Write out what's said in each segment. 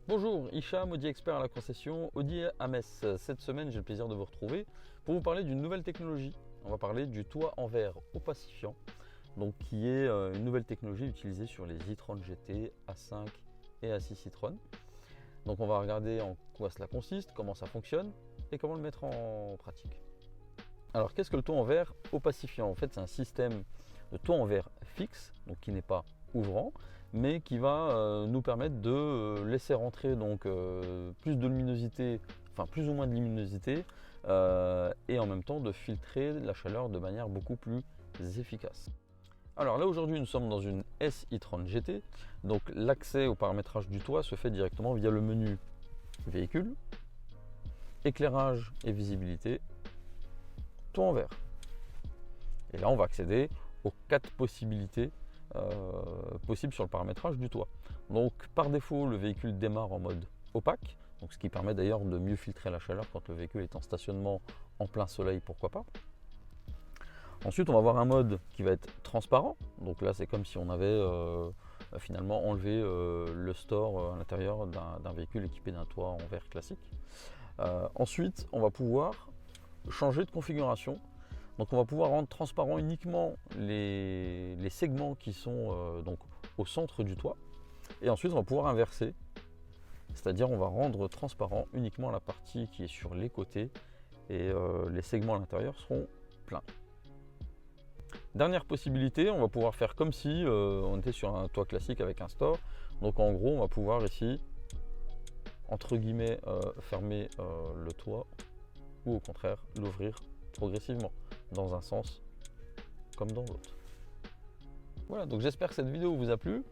Bonjour, Hicham, Audi Expert à la concession Audi à Metz. Cette semaine, j'ai le plaisir de vous retrouver pour vous parler d'une nouvelle technologie. On va parler du toit en verre opacifiant, donc qui est une nouvelle technologie utilisée sur les e-tron GT, A5 et A6 e-tron. Donc on va regarder en quoi cela consiste, comment ça fonctionne et comment le mettre en pratique. Alors qu'est-ce que le toit en verre opacifiant? En fait, c'est un système de toit en verre fixe, donc qui n'est pas ouvrant, mais qui va nous permettre de laisser rentrer donc plus de luminosité, enfin plus ou moins de luminosité, et en même temps de filtrer la chaleur de manière beaucoup plus efficace. Alors là aujourd'hui nous sommes dans une S e-tron GT, donc l'accès au paramétrage du toit se fait directement via le menu véhicule, éclairage et visibilité, toit en verre. Et là on va accéder aux 4 possibilités possibles sur le paramétrage du toit. Donc par défaut le véhicule démarre en mode opaque, donc ce qui permet d'ailleurs de mieux filtrer la chaleur quand le véhicule est en stationnement en plein soleil, pourquoi pas. Ensuite on va avoir un mode qui va être transparent, donc là c'est comme si on avait finalement enlevé le store à l'intérieur d'un véhicule équipé d'un toit en verre classique. Ensuite on va pouvoir changer de configuration. Donc on va pouvoir rendre transparent uniquement les segments qui sont donc au centre du toit. Et ensuite on va pouvoir inverser, c'est-à-dire on va rendre transparent uniquement la partie qui est sur les côtés et les segments à l'intérieur seront pleins. Dernière possibilité, on va pouvoir faire comme si on était sur un toit classique avec un store. Donc en gros on va pouvoir ici, entre guillemets, fermer le toit ou au contraire l'ouvrir progressivement dans un sens comme dans l'autre. Voilà, donc j'espère que cette vidéo vous a plu.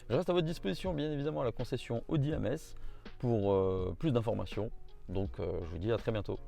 Je reste à votre disposition bien évidemment à la concession Audi à Metz pour plus d'informations. Donc je vous dis à très bientôt.